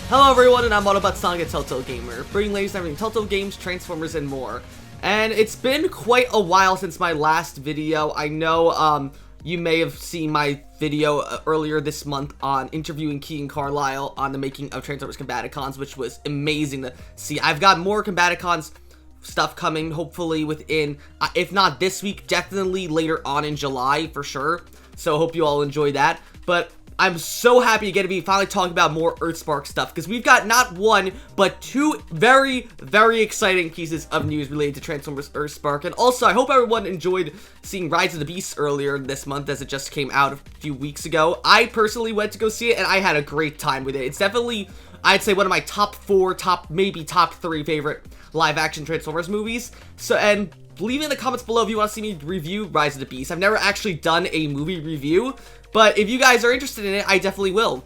Hello everyone, and I'm Autobot Sonic, a Telltale Gamer, bringing latest and everything Telltale games, Transformers, and more. And it's been quite a while since my last video. I know you may have seen my video earlier this month on interviewing Keegan Carlisle on the making of Transformers Combaticons, which was amazing to see. I've got more Combaticons stuff coming, hopefully within, if not this week, definitely later on in July for sure. So hope you all enjoy that. But I'm so happy to be finally talking about more EarthSpark stuff, because we've got not one, but two very, very exciting pieces of news related to Transformers EarthSpark. And also, I hope everyone enjoyed seeing Rise of the Beasts earlier this month, as it just came out a few weeks ago. I personally went to go see it, and I had a great time with it. It's definitely, I'd say, one of my top 4, maybe top 3 favorite live-action Transformers movies. So, and leave in the comments below if you want to see me review Rise of the Beasts. I've never actually done a movie review, but if you guys are interested in it, I definitely will.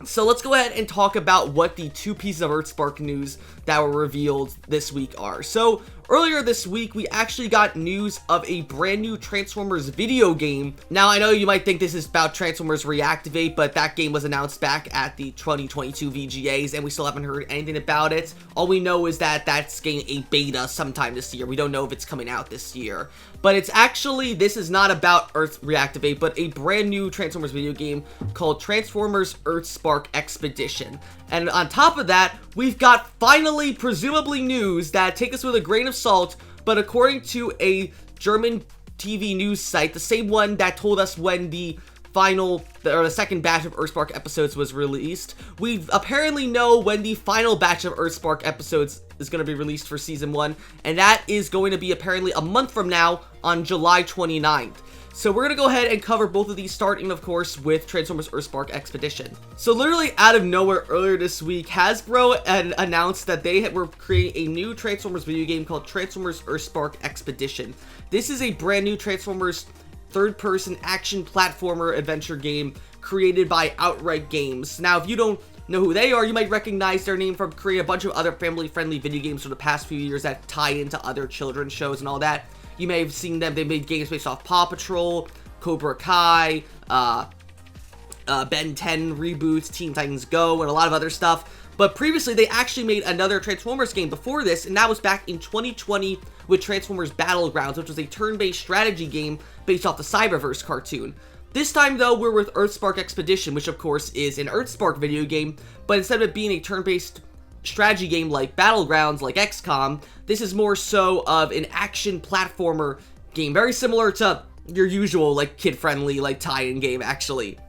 So let's go ahead and talk about what the two pieces of EarthSpark news that were revealed this week are. So earlier this week, we actually got news of a brand new Transformers video game. Now, I know you might think this is about Transformers Reactivate, but that game was announced back at the 2022 VGAs, and we still haven't heard anything about it. All we know is that that's getting a beta sometime this year. We don't know if it's coming out this year. But it's actually, this is not about Earth Reactivate, but a brand new Transformers video game called Transformers EarthSpark Expedition. And on top of that, we've got finally, presumably news that take us with a grain of salt, but according to a German TV news site, the same one that told us when the second batch of EarthSpark episodes was released, we apparently know when the final batch of EarthSpark episodes is going to be released for season 1, and that is going to be apparently a month from now on July 29th. So we're going to go ahead and cover both of these, starting of course with Transformers EarthSpark Expedition. So literally out of nowhere earlier this week, Hasbro announced that they were creating a new Transformers video game called Transformers EarthSpark Expedition. This is a brand new Transformers third-person action platformer adventure game created by Outright Games. Now, if you don't know who they are, you might recognize their name from creating a bunch of other family-friendly video games for the past few years that tie into other children's shows and all that. You may have seen them. They made games based off Paw Patrol, Cobra Kai, Ben 10 reboots, Teen Titans Go, and a lot of other stuff. But previously, they actually made another Transformers game before this, and that was back in 2020 with Transformers Battlegrounds, which was a turn-based strategy game based off the Cyberverse cartoon. This time, though, we're with EarthSpark Expedition, which of course is an EarthSpark video game, but instead of it being a turn-based strategy game like Battlegrounds, like XCOM, this is more so of an action platformer game, very similar to your usual, like, kid-friendly, like, tie-in game, actually.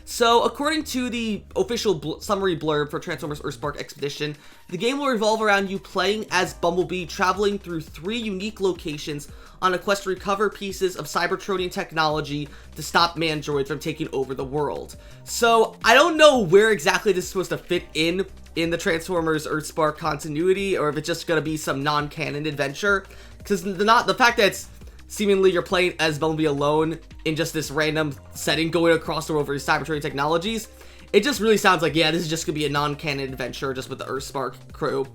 So, according to the official summary blurb for Transformers EarthSpark Expedition, the game will revolve around you playing as Bumblebee, traveling through 3 unique locations on a quest to recover pieces of Cybertronian technology to stop Mandroids from taking over the world. So, I don't know where exactly this is supposed to fit in the Transformers EarthSpark continuity, or if it's just going to be some non-canon adventure, because the fact that it's seemingly you're playing as Bumblebee alone in just this random setting going across the world for Cybertronian technologies, it just really sounds like, yeah, this is just going to be a non-canon adventure just with the EarthSpark crew.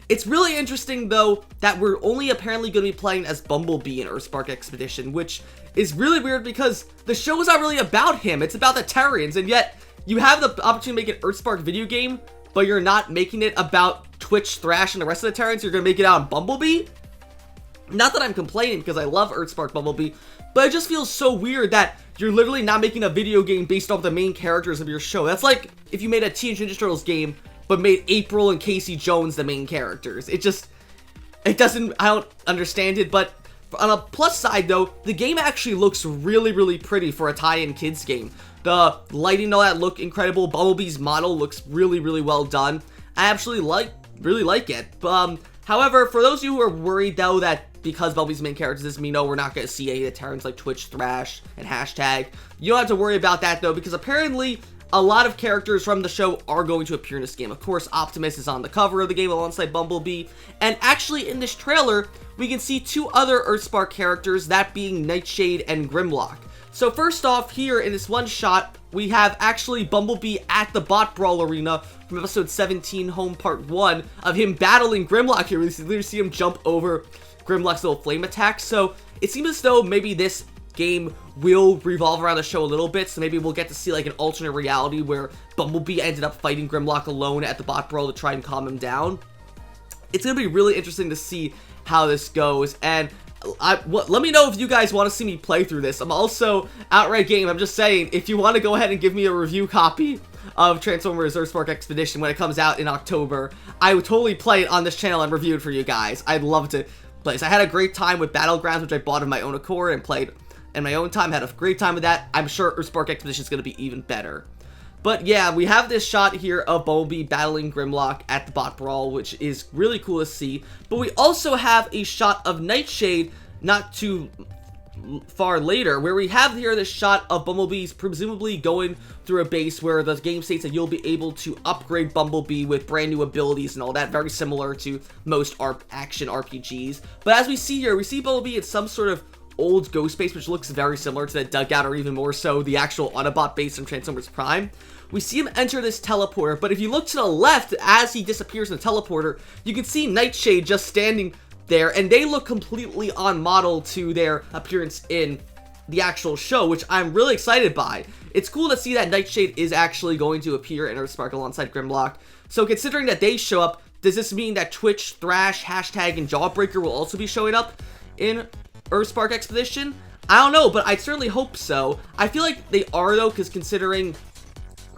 It's really interesting, though, that we're only apparently going to be playing as Bumblebee in EarthSpark Expedition, which is really weird because the show is not really about him. It's about the Terrians, and yet you have the opportunity to make an EarthSpark video game, but you're not making it about Twitch, Thrash, and the rest of the Terrians. You're going to make it out on Bumblebee? Not that I'm complaining, because I love EarthSpark Bumblebee, but it just feels so weird that you're literally not making a video game based off the main characters of your show. That's like if you made a Teenage Ninja Turtles game, but made April and Casey Jones the main characters. It doesn't, I don't understand it, but on a plus side, though, the game actually looks really, really pretty for a tie-in kids game. The lighting and all that look incredible. Bumblebee's model looks really, really well done. I absolutely really like it. However, for those of you who are worried, though, that because Bumblebee's main character doesn't mean, no, we're not going to see any of the Terrans like Twitch, Thrash, and Hashtag, you don't have to worry about that, though, because apparently a lot of characters from the show are going to appear in this game. Of course, Optimus is on the cover of the game alongside Bumblebee, and actually in this trailer, we can see 2 other EarthSpark characters, that being Nightshade and Grimlock. So first off, here in this one shot, we have actually Bumblebee at the Bot Brawl Arena from episode 17, Home Part 1, of him battling Grimlock here. We literally see him jump over Grimlock's little flame attack. So it seems as though maybe this game will revolve around the show a little bit, so maybe we'll get to see like an alternate reality where Bumblebee ended up fighting Grimlock alone at the bot brawl to try and calm him down. It's gonna be really interesting to see how this goes, and let me know if you guys want to see me play through this. I'm also Outright Game. I'm just saying, if you want to go ahead and give me a review copy of Transformers EarthSpark Expedition when it comes out in October, I would totally play it on this channel and review it for you guys. I'd love to play this. I had a great time with Battlegrounds, which I bought of my own accord and played in my own time. Had a great time with that. I'm sure EarthSpark Expedition is going to be even better. But yeah, we have this shot here of Bumblebee battling Grimlock at the bot brawl, which is really cool to see. But we also have a shot of Nightshade not too far later, where we have here this shot of Bumblebee's presumably going through a base where the game states that you'll be able to upgrade Bumblebee with brand new abilities and all that, very similar to most action RPGs. But as we see here, we see Bumblebee in some sort of old ghost base, which looks very similar to the dugout, or even more so the actual Autobot base from Transformers Prime. We see him enter this teleporter, but if you look to the left as he disappears in the teleporter, you can see Nightshade just standing there, and they look completely on model to their appearance in the actual show, which I'm really excited by. It's cool to see that Nightshade is actually going to appear in EarthSpark alongside Grimlock. So considering that they show up, does this mean that Twitch, Thrash, Hashtag, and Jawbreaker will also be showing up in EarthSpark Expedition? I don't know, but I certainly hope so. I feel like they are, though, because considering,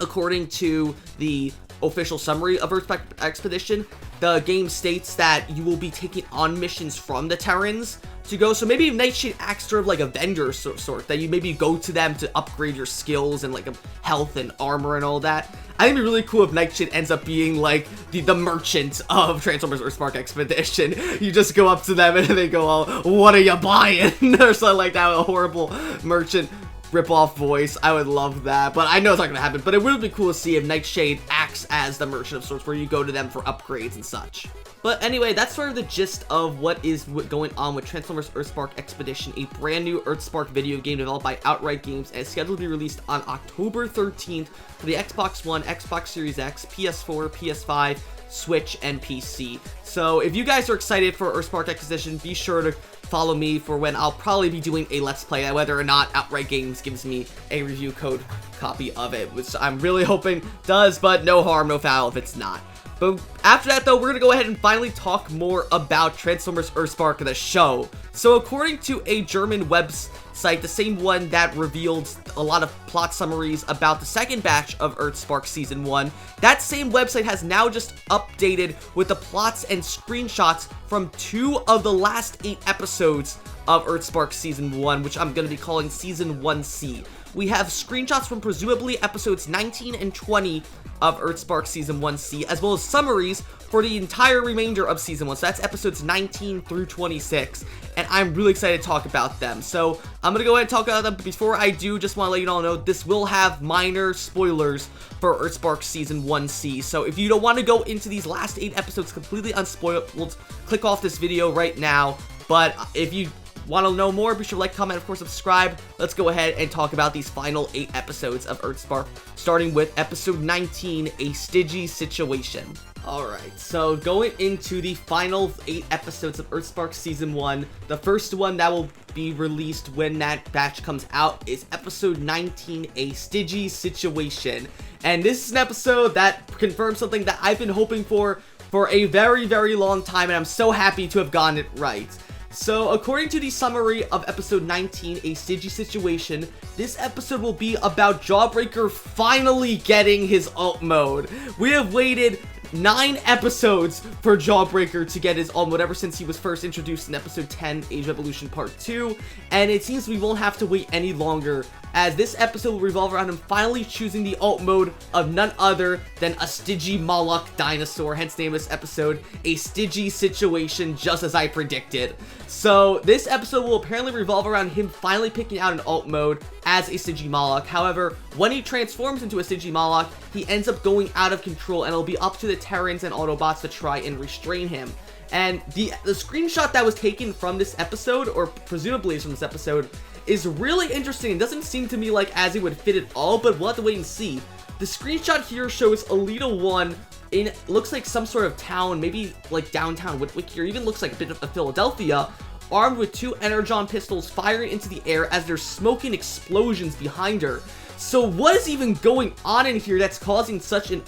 according to the official summary of EarthSpark Expedition, the game states that you will be taking on missions from the Terrans to go. So maybe Nightshade acts sort of like a vendor sort, that you maybe go to them to upgrade your skills and like health and armor and all that. I think it'd be really cool if Nightshade ends up being like the merchant of Transformers EarthSpark Expedition. You just go up to them and they go, oh, what are you buying? Or something like that, a horrible merchant rip-off voice. I would love that, but I know it's not gonna happen. But it would be cool to see if Nightshade acts as the merchant of sorts, where you go to them for upgrades and such. But anyway, that's sort of the gist of what is going on with Transformers EarthSpark Expedition, a brand new EarthSpark video game developed by Outright Games and scheduled to be released on October 13th for the Xbox One, Xbox Series X, PS4, PS5, Switch, and PC. So if you guys are excited for EarthSpark Expedition, be sure to follow me for when I'll probably be doing a Let's Play, whether or not Outright Games gives me a review code copy of it, which I'm really hoping does, but no harm, no foul if it's not. But after that, though, we're going to go ahead and finally talk more about Transformers EarthSpark, the show. So according to a German website, the same one that revealed a lot of plot summaries about the second batch of EarthSpark Season 1, that same website has now just updated with the plots and screenshots from 2 of the last 8 episodes of EarthSpark Season 1, which I'm going to be calling Season 1C. We have screenshots from presumably episodes 19 and 20 of EarthSpark Season 1C, as well as summaries for the entire remainder of Season 1. So that's episodes 19 through 26, and I'm really excited to talk about them. So I'm going to go ahead and talk about them, but before I do, just want to let you all know, this will have minor spoilers for EarthSpark Season 1C. So if you don't want to go into these last 8 episodes completely unspoiled, click off this video right now. But if you want to know more, be sure to like, comment, of course, subscribe. Let's go ahead and talk about these final 8 episodes of EarthSpark, starting with episode 19, A Stygian Situation. Alright, so going into the final 8 episodes of EarthSpark Season 1, the first one that will be released when that batch comes out is episode 19, A Stygian Situation. And this is an episode that confirms something that I've been hoping for a very, very long time, and I'm so happy to have gotten it right. So, according to the summary of episode 19, A Stygian Situation, this episode will be about Jawbreaker finally getting his alt mode. We have waited 9 episodes for Jawbreaker to get his alt mode ever since he was first introduced in episode 10, Age of Evolution Part 2, and it seems we won't have to wait any longer, as this episode will revolve around him finally choosing the alt mode of none other than a Stygian Moloch dinosaur, hence the name of this episode, A Stygian Situation, just as I predicted. So this episode will apparently revolve around him finally picking out an alt mode as a Stygian Moloch. However, when he transforms into a Stygian Moloch, he ends up going out of control, and it'll be up to the Terrans and Autobots to try and restrain him. And the screenshot that was taken from this episode, or presumably is from this episode, is really interesting. It doesn't seem to me like as it would fit at all, but we'll have to wait and see. The screenshot here shows Alita 1 in, looks like some sort of town, maybe like downtown Whitwick, or even looks like a bit of Philadelphia, armed with 2 energon pistols firing into the air as there's smoking explosions behind her. So what is even going on in here that's causing such a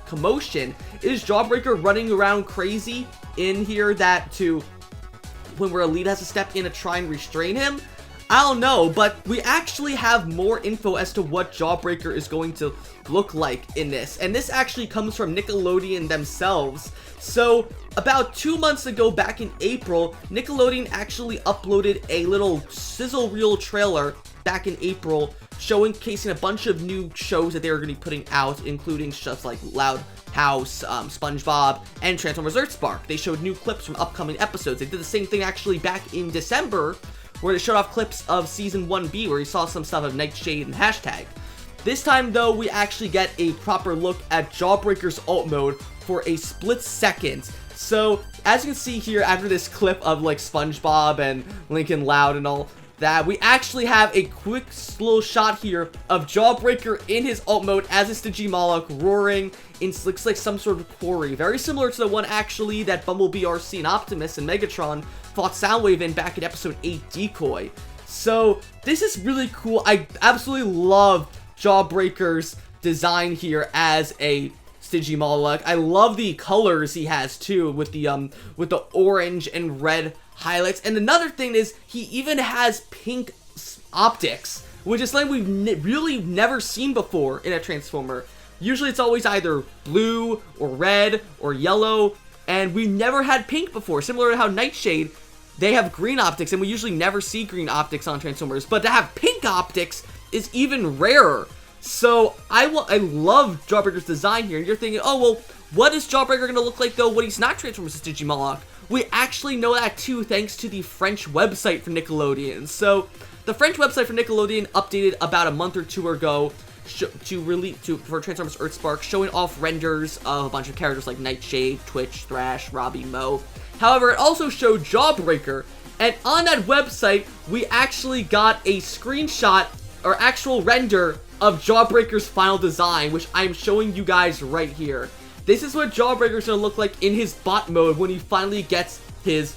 commotion? Is Jawbreaker running around crazy in here when where Elite has to step in to try and restrain him? I don't know, but we actually have more info as to what Jawbreaker is going to look like in this. And this actually comes from Nickelodeon themselves. So, about 2 months ago, back in April, Nickelodeon actually uploaded a little sizzle reel trailer back in April, showcasing a bunch of new shows that they were going to be putting out, including stuff like Loud House, SpongeBob, and Transformers EarthSpark. They showed new clips from upcoming episodes. They did the same thing actually back in December, where they showed off clips of Season 1B, where you saw some stuff of Nightshade and Hashtag. This time, though, we actually get a proper look at Jawbreaker's alt mode for a split second. So, as you can see here, after this clip of, like, SpongeBob and Lincoln Loud and all that, we actually have a quick little shot here of Jawbreaker in his alt mode as a Stygimoloch roaring in looks like some sort of quarry. Very similar to the one, actually, that Bumblebee, RC, and Optimus and Megatron fought Soundwave in back in Episode 8 Decoy. So, this is really cool. I absolutely love Jawbreaker's design here as a Stygimoloch. I love the colors he has too, with the orange and red highlights. And another thing is, he even has pink optics, which is something we've really never seen before in a Transformer. Usually it's always either blue or red or yellow, and we never had pink before. Similar to how Nightshade, they have green optics, and we usually never see green optics on Transformers. But to have pink optics is even rarer. So I love Jawbreaker's design here, and you're thinking, oh well, what is Jawbreaker going to look like though when he's not transformed as Stygimoloch? We actually know that too, thanks to the French website for Nickelodeon. So the French website for Nickelodeon updated about a month or two ago for Transformers EarthSpark, showing off renders of a bunch of characters like Nightshade, Twitch, Thrash, Robbie, Mo. However, it also showed Jawbreaker, and on that website, we actually got a screenshot or actual render of Jawbreaker's final design, which I'm showing you guys right here. This is what Jawbreaker's gonna look like in his bot mode when he finally gets his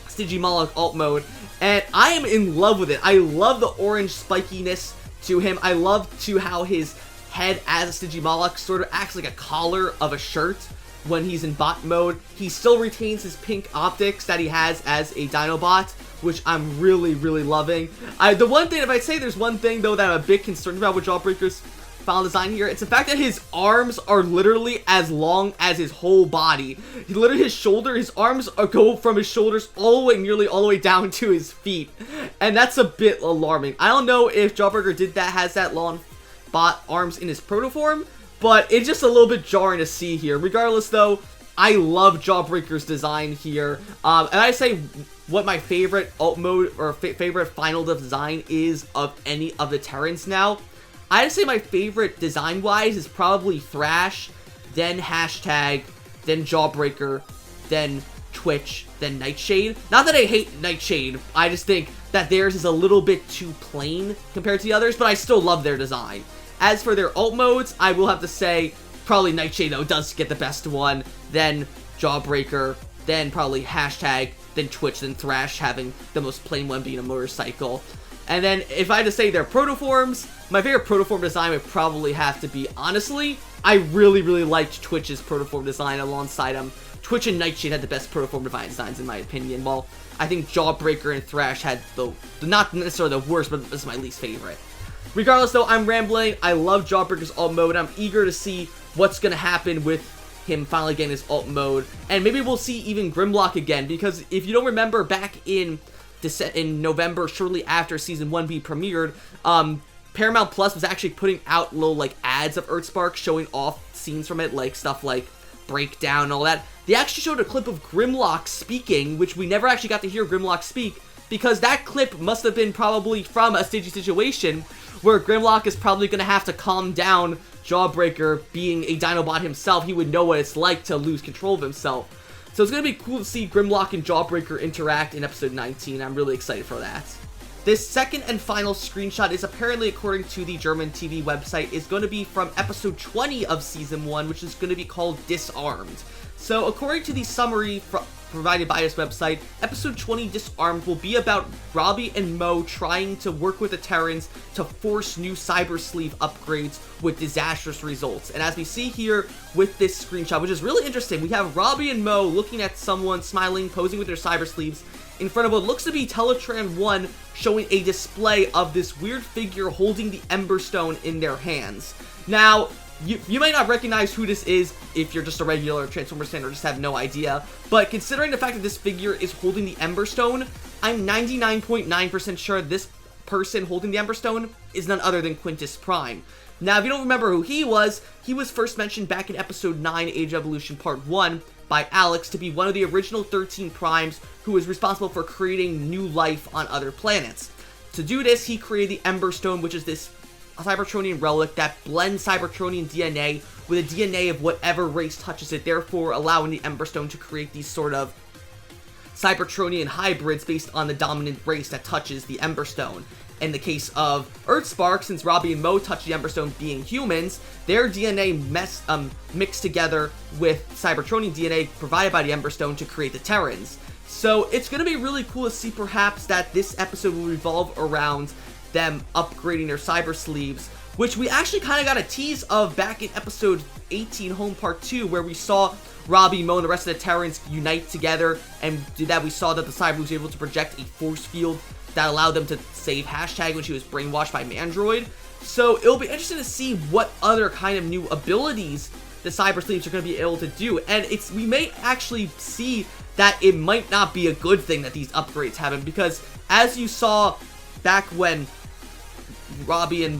Stygimoloch alt mode, and I am in love with it. I love the orange spikiness to him. I love how his head as a Stygimoloch sort of acts like a collar of a shirt when he's in bot mode. He still retains his pink optics that he has as a Dinobot, which I'm really, really loving. The one thing, if I'd say there's one thing though that I'm a bit concerned about with Jawbreaker's final design here, it's the fact that his arms are literally as long as his whole body. Literally his arms go from his shoulders nearly all the way down to his feet. And that's a bit alarming. I don't know if Jawbreaker has that long bot arms in his protoform, but it's just a little bit jarring to see here. Regardless though, I love Jawbreaker's design here. And I say what my favorite alt mode or favorite final design is of any of the Terrans now. I'd say my favorite design-wise is probably Thrash, then Hashtag, then Jawbreaker, then Twitch, then Nightshade. Not that I hate Nightshade, I just think that theirs is a little bit too plain compared to the others, but I still love their design. As for their alt modes, I will have to say probably Nightshade, though, does get the best one, then Jawbreaker, then probably Hashtag, then Twitch, then Thrash having the most plain one being a motorcycle. And then, if I had to say their protoforms, my favorite protoform design would probably have to be, honestly, I really, really liked Twitch's protoform design alongside him. Twitch and Nightshade had the best protoform designs, in my opinion, while I think Jawbreaker and Thrash had not necessarily the worst, but this is my least favorite. Regardless, though, I'm rambling. I love Jawbreaker's alt mode. I'm eager to see what's going to happen with him finally getting his alt mode. And maybe we'll see even Grimlock again, because if you don't remember, back in November, shortly after Season 1B premiered, Paramount Plus was actually putting out little, like, ads of EarthSpark showing off scenes from it, like, stuff like Breakdown and all that. They actually showed a clip of Grimlock speaking, which we never actually got to hear Grimlock speak, because that clip must have been probably from a Styggy situation, where Grimlock is probably going to have to calm down Jawbreaker. Being a Dinobot himself, he would know what it's like to lose control of himself. So it's going to be cool to see Grimlock and Jawbreaker interact in episode 19. I'm really excited for that. This second and final screenshot is apparently, according to the German TV website, is going to be from episode 20 of season 1, which is going to be called Disarmed. So according to the summary provided by this website, episode 20 Disarmed will be about Robbie and Mo trying to work with the Terrans to force new cyber sleeve upgrades with disastrous results. And as we see here with this screenshot, which is really interesting, we have Robbie and Mo looking at someone smiling, posing with their cyber sleeves in front of what looks to be Teletran 1, showing a display of this weird figure holding the Ember Stone in their hands. Now, you might not recognize who this is if you're just a regular Transformers fan or just have no idea, but considering the fact that this figure is holding the Ember Stone, I'm 99.9% sure this person holding the Ember Stone is none other than Quintus Prime. Now, if you don't remember who he was first mentioned back in episode 9, Age of Evolution Part 1, by Alex to be one of the original 13 Primes who was responsible for creating new life on other planets. To do this, he created the Ember Stone, which is this Cybertronian relic that blends Cybertronian DNA with the DNA of whatever race touches it, therefore allowing the Ember Stone to create these sort of Cybertronian hybrids based on the dominant race that touches the Ember Stone. In the case of EarthSpark, since Robbie and Mo touch the Ember Stone being humans, their DNA mixed together with Cybertronian DNA provided by the Ember Stone to create the Terrans. So it's going to be really cool to see perhaps that this episode will revolve around them upgrading their cyber sleeves, which we actually kind of got a tease of back in episode 18 Home Part 2, where we saw Robbie, Mo, and the rest of the Terrans unite together, and did that we saw that the cyber was able to project a force field that allowed them to save Hashtag when she was brainwashed by Mandroid. So it'll be interesting to see what other kind of new abilities the cyber sleeves are going to be able to do, and we may actually see that it might not be a good thing that these upgrades happen, because as you saw back when Robbie and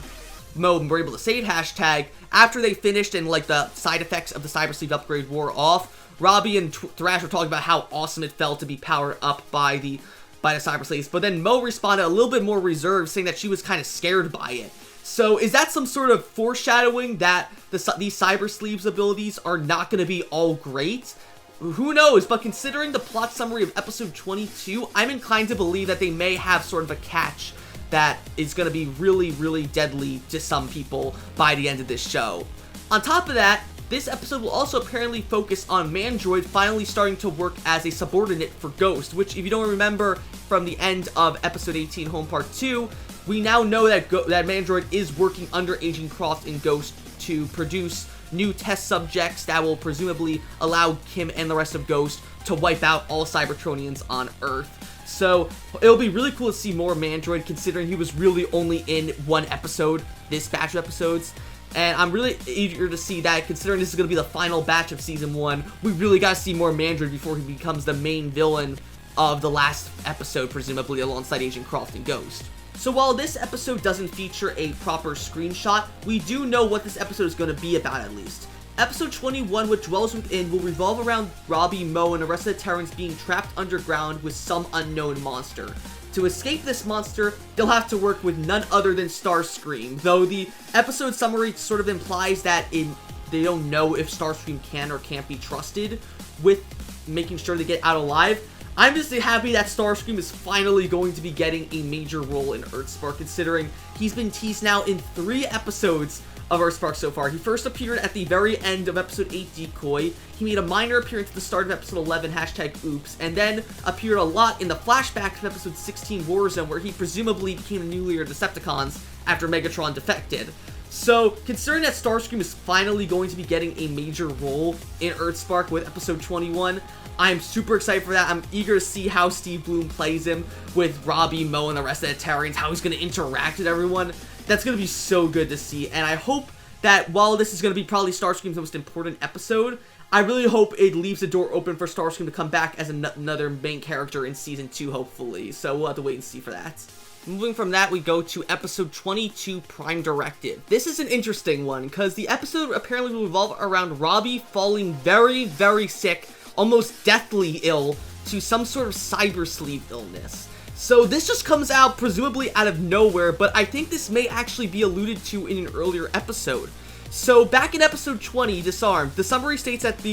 Mo were able to save Hashtag, after they finished and like the side effects of the cyber sleeve upgrade wore off, Robbie and Thrash were talking about how awesome it felt to be powered up by the cyber sleeves, but then Mo responded a little bit more reserved, saying that she was kind of scared by it. So is that some sort of foreshadowing that these cyber sleeves abilities are not going to be all great? Who knows, but considering the plot summary of episode 22, I'm inclined to believe that they may have sort of a catch that is going to be really, really deadly to some people by the end of this show. On top of that, this episode will also apparently focus on Mandroid finally starting to work as a subordinate for Ghost, which, if you don't remember from the end of episode 18 Home Part 2, we now know that that Mandroid is working under Agent Croft and Ghost to produce new test subjects that will presumably allow Kim and the rest of Ghost to wipe out all Cybertronians on Earth. So it'll be really cool to see more Mandroid, considering he was really only in one episode, this batch of episodes. And I'm really eager to see that, considering this is going to be the final batch of Season 1. We really got to see more Mandroid before he becomes the main villain of the last episode, presumably alongside Agent Croft and Ghost. So while this episode doesn't feature a proper screenshot, we do know what this episode is going to be about at least. Episode 21, What Dwells Within, will revolve around Robbie, Mo, and the rest of the Terrans being trapped underground with some unknown monster. To escape this monster, they'll have to work with none other than Starscream, though the episode summary sort of implies that they don't know if Starscream can or can't be trusted with making sure they get out alive. I'm just happy that Starscream is finally going to be getting a major role in EarthSpark, considering he's been teased now in 3 episodes of EarthSpark so far. He first appeared at the very end of episode 8 Decoy, he made a minor appearance at the start of episode 11 Hashtag Oops, and then appeared a lot in the flashbacks of episode 16 Warzone, where he presumably became the new leader of Decepticons after Megatron defected. So, considering that Starscream is finally going to be getting a major role in EarthSpark with episode 21, I'm super excited for that. I'm eager to see how Steve Blum plays him with Robbie, Mo, and the rest of the Terrans, how he's going to interact with everyone. That's going to be so good to see, and I hope that while this is going to be probably Starscream's most important episode, I really hope it leaves the door open for Starscream to come back as another main character in Season 2, hopefully. So we'll have to wait and see for that. Moving from that, we go to episode 22, Prime Directive. This is an interesting one, because the episode apparently will revolve around Robbie falling very, very sick, almost deathly ill, to some sort of cyber sleeve illness. So this just comes out presumably out of nowhere, but I think this may actually be alluded to in an earlier episode. So back in episode 20, Disarmed, the summary states that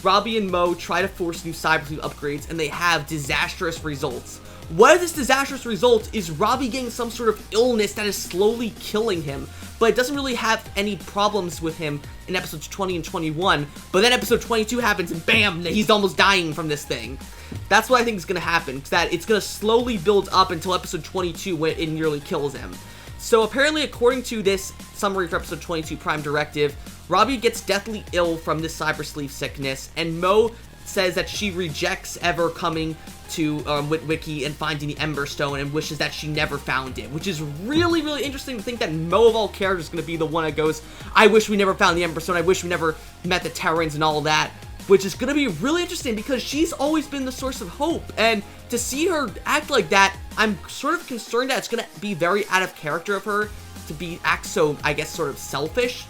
Robbie and Mo try to force new cyber sleeve upgrades, and they have disastrous results. What if this disastrous result is Robbie getting some sort of illness that is slowly killing him, but it doesn't really have any problems with him in episodes 20 and 21, but then episode 22 happens and bam, he's almost dying from this thing. That's what I think is going to happen, because that it's going to slowly build up until episode 22 when it nearly kills him. So apparently, according to this summary for episode 22 Prime Directive, Robbie gets deathly ill from this cybersleeve sickness, and Mo says that she rejects ever coming to Witwicky and finding the Ember Stone and wishes that she never found it, which is really, really interesting to think that Mo of all characters is going to be the one that goes, I wish we never found the Ember Stone, I wish we never met the Terrans and all that, which is going to be really interesting because she's always been the source of hope, and to see her act like that, I'm sort of concerned that it's going to be very out of character of her to act so, I guess, sort of selfish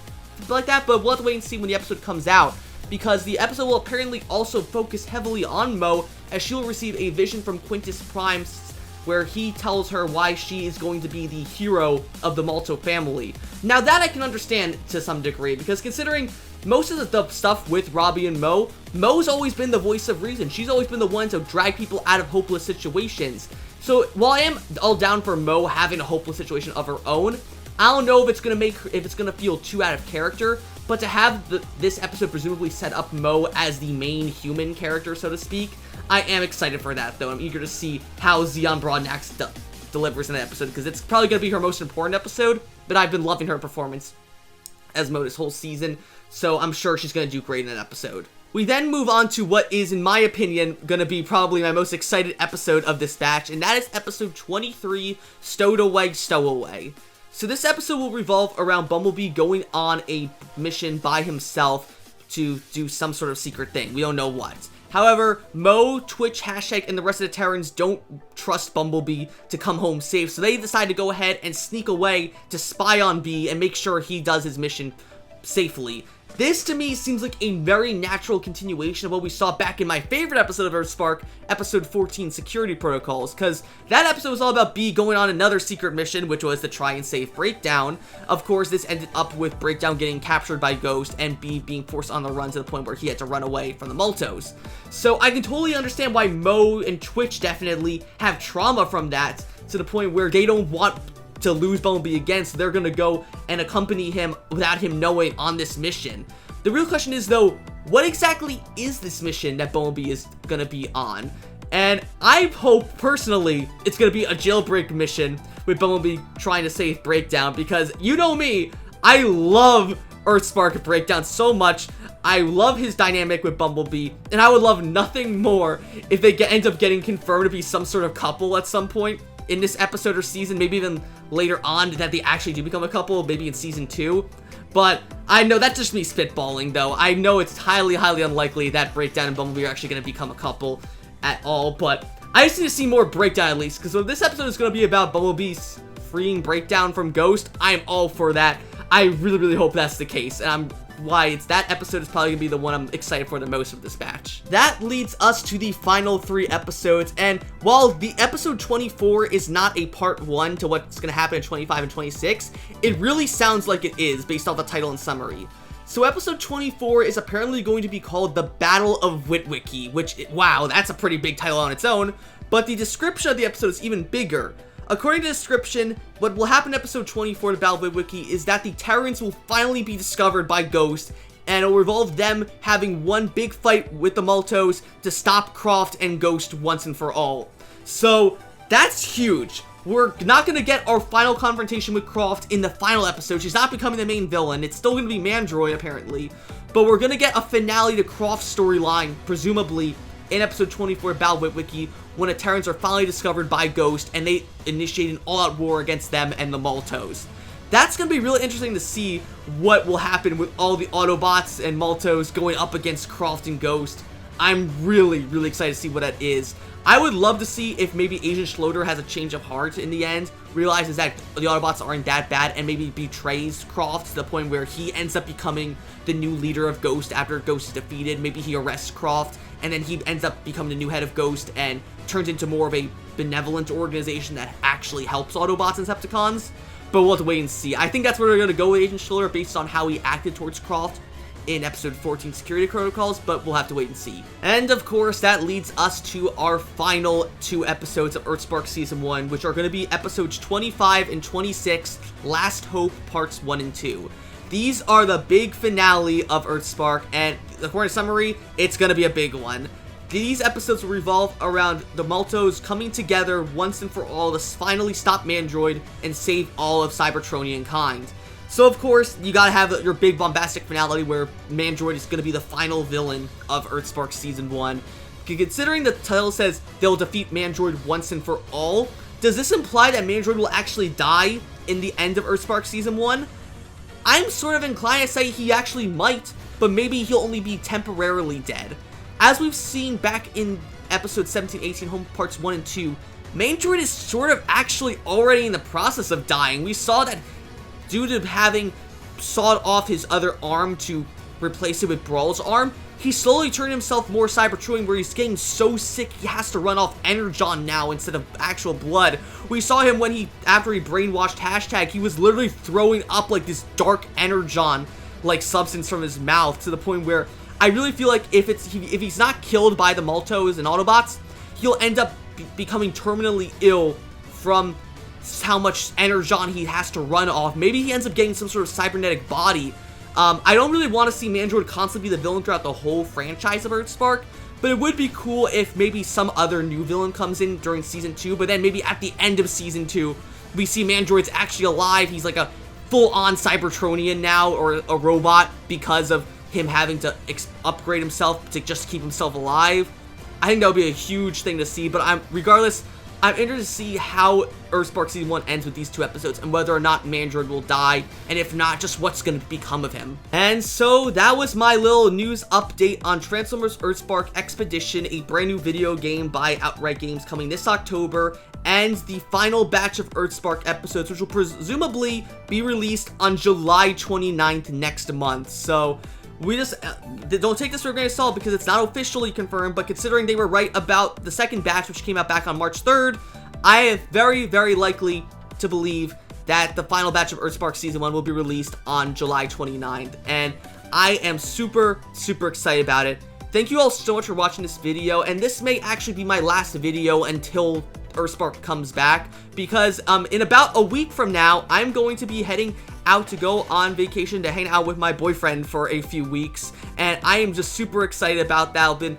like that, but we'll have to wait and see when the episode comes out, because the episode will apparently also focus heavily on Mo, as she will receive a vision from Quintus Prime where he tells her why she is going to be the hero of the Malto family. Now that I can understand to some degree, because considering most of the stuff with Robbie and Mo's always been the voice of reason. She's always been the one to drag people out of hopeless situations. So while I am all down for Mo having a hopeless situation of her own, I don't know if it's gonna feel too out of character, but to have this episode presumably set up Mo as the main human character, so to speak, I am excited for that, though. I'm eager to see how Xeon Broadnax delivers in that episode, because it's probably gonna be her most important episode, but I've been loving her performance as Mo this whole season, so I'm sure she's gonna do great in that episode. We then move on to what is, in my opinion, gonna be probably my most excited episode of this batch, and that is episode 23, Stowed Away, Stowaway. So this episode will revolve around Bumblebee going on a mission by himself to do some sort of secret thing. We don't know what. However, Mo, Twitch, Hashtag, and the rest of the Terrans don't trust Bumblebee to come home safe, so they decide to go ahead and sneak away to spy on Bee and make sure he does his mission safely. This, to me, seems like a very natural continuation of what we saw back in my favorite episode of EarthSpark, episode 14, Security Protocols, because that episode was all about Bee going on another secret mission, which was to try and save Breakdown. Of course, this ended up with Breakdown getting captured by Ghost and Bee being forced on the run to the point where he had to run away from the Maltos. So I can totally understand why Mo and Twitch definitely have trauma from that, to the point where they don't want to lose Bumblebee again, so they're gonna go and accompany him without him knowing on this mission. The real question is, though, what exactly is this mission that Bumblebee is gonna be on? And I hope, personally, it's gonna be a jailbreak mission with Bumblebee trying to save Breakdown, because you know me, I love EarthSpark Breakdown so much. I love his dynamic with Bumblebee, and I would love nothing more if they end up getting confirmed to be some sort of couple at some point in this episode or season, maybe even later on, that they actually do become a couple, maybe in season 2. But I know that's just me spitballing, though. I know it's highly, highly unlikely that Breakdown and Bumblebee are actually going to become a couple at all, but I just need to see more Breakdown at least, because if this episode is going to be about Bumblebee freeing Breakdown from Ghost, I am all for that. I really, really hope that's the case, and that episode is probably going to be the one I'm excited for the most of this batch. That leads us to the final 3 episodes, and while the episode 24 is not a part 1 to what's going to happen in 25 and 26, it really sounds like it is based off the title and summary. So episode 24 is apparently going to be called The Battle of Witwicky, which, wow, that's a pretty big title on its own, but the description of the episode is even bigger. According to the description, what will happen in episode 24 to Battle of Witwicky is that the Terrans will finally be discovered by Ghost, and it will involve them having one big fight with the Maltos to stop Croft and Ghost once and for all. So, that's huge. We're not going to get our final confrontation with Croft in the final episode. She's not becoming the main villain. It's still going to be Mandroid, apparently. But we're going to get a finale to Croft's storyline, presumably, in episode 24 of Battle of Witwicky, when the Terrans are finally discovered by Ghost, and they initiate an all-out war against them and the Maltos. That's going to be really interesting to see what will happen with all the Autobots and Maltos going up against Croft and Ghost. I'm really, really excited to see what that is. I would love to see if maybe Agent Schloeder has a change of heart in the end, realizes that the Autobots aren't that bad, and maybe betrays Croft to the point where he ends up becoming the new leader of Ghost after Ghost is defeated. Maybe he arrests Croft, and then he ends up becoming the new head of Ghost and turns into more of a benevolent organization that actually helps Autobots and Decepticons. But we'll have to wait and see. I think that's where they're going to go with Agent Schiller based on how he acted towards Croft in episode 14 security protocols, but we'll have to wait and see. And of course, that leads us to our final 2 episodes of EarthSpark Season 1, which are going to be episodes 25 and 26, Last Hope Parts 1 and 2. These are the big finale of EarthSpark, and according to Summary, it's going to be a big one. These episodes will revolve around the Maltos coming together once and for all to finally stop Mandroid and save all of Cybertronian kind. So of course, you gotta have your big bombastic finale where Mandroid is gonna be the final villain of EarthSpark Season 1. Considering the title says they'll defeat Mandroid once and for all, does this imply that Mandroid will actually die in the end of EarthSpark Season 1? I'm sort of inclined to say he actually might, but maybe he'll only be temporarily dead. As we've seen back in episode 17-18 Home Parts 1 and 2, Mandroid is sort of actually already in the process of dying. We saw that due to having sawed off his other arm to replace it with Brawl's arm, he slowly turned himself more Cybertronian, where he's getting so sick he has to run off Energon now instead of actual blood. We saw him when after he brainwashed Hashtag, he was literally throwing up like this dark Energon like substance from his mouth, to the point where I really feel like if he's not killed by the Maltos and Autobots, he'll end up becoming terminally ill from how much Energon he has to run off. Maybe he ends up getting some sort of cybernetic body. I don't really want to see Mandroid constantly be the villain throughout the whole franchise of EarthSpark, but it would be cool if maybe some other new villain comes in during Season 2, but then maybe at the end of Season 2, we see Mandroid's actually alive. He's like a full-on Cybertronian now, or a robot, because of him having to upgrade himself to just keep himself alive. I think that would be a huge thing to see, but regardless, I'm interested to see how EarthSpark Season 1 ends with these 2 episodes, and whether or not Mandroid will die, and if not, just what's going to become of him. And so, that was my little news update on Transformers EarthSpark Expedition, a brand new video game by Outright Games coming this October, and the final batch of EarthSpark episodes, which will presumably be released on July 29th next month. So we just don't take this for a grain of salt because it's not officially confirmed, but considering they were right about the second batch, which came out back on March 3rd, I am very, very likely to believe that the final batch of EarthSpark Season 1 will be released on July 29th, and I am super, super excited about it. Thank you all so much for watching this video, and this may actually be my last video until EarthSpark comes back, because in about a week from now, I'm going to be heading out to go on vacation to hang out with my boyfriend for a few weeks, and I am just super excited about that. It's been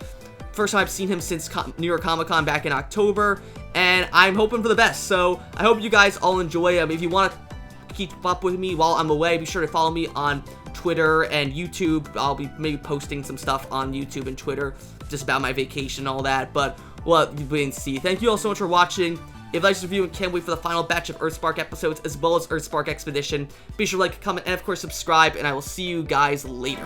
first time I've seen him since New York Comic Con back in October, and I'm hoping for the best. So I hope you guys all enjoy. If you want to keep up with me while I'm away, be sure to follow me on Twitter and YouTube. I'll be maybe posting some stuff on YouTube and Twitter just about my vacation and all that, but we'll wait and see. Thank you all so much for watching. If you like this review and can't wait for the final batch of EarthSpark episodes, as well as EarthSpark Expedition, be sure to like, comment, and of course subscribe, and I will see you guys later.